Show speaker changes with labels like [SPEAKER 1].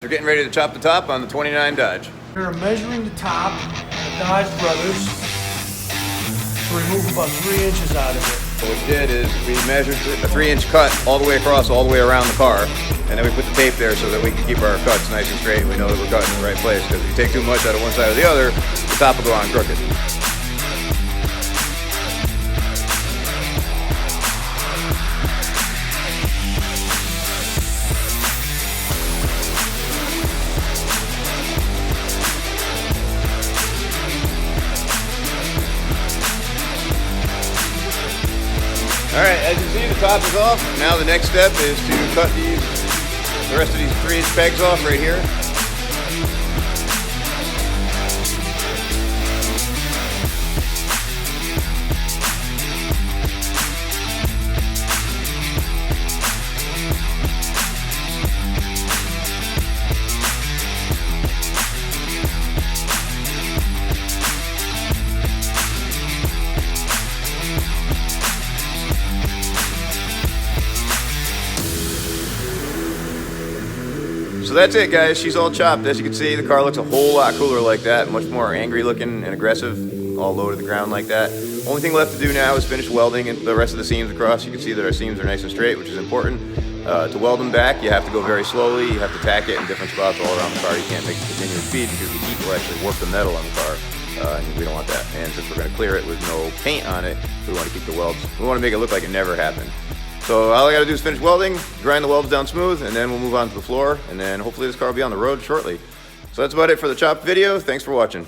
[SPEAKER 1] We're getting ready to chop the top on the 29 Dodge.
[SPEAKER 2] We're measuring the top of the Dodge Brothers to remove about 3 inches out of it.
[SPEAKER 1] What we did is we measured a 3-inch cut all the way across, all the way around the car, and then we put the tape there so that we can keep our cuts nice and straight and we know that we're cutting in the right place, because if you take too much out of one side or the other, the top will go on crooked. Alright, as you see, the top is off. Now the next step is to cut the rest of these 3-inch pegs off right here. So that's it, guys. She's all chopped. As you can see, the car looks a whole lot cooler like that, much more angry looking and aggressive, all low to the ground like that. Only thing left to do now is finish welding the rest of the seams across. You can see that our seams are nice and straight, which is important. To weld them back, you have to go very slowly. You have to tack it in different spots all around the car. You can't make continuous speed because the heat will actually warp the metal on the car. And we don't want that. And since we're going to clear it with no paint on it, we want to keep the welds. We want to make it look like it never happened. So all I got to do is finish welding, grind the welds down smooth, and then we'll move on to the floor, and then hopefully this car will be on the road shortly. So that's about it for the chop video. Thanks for watching.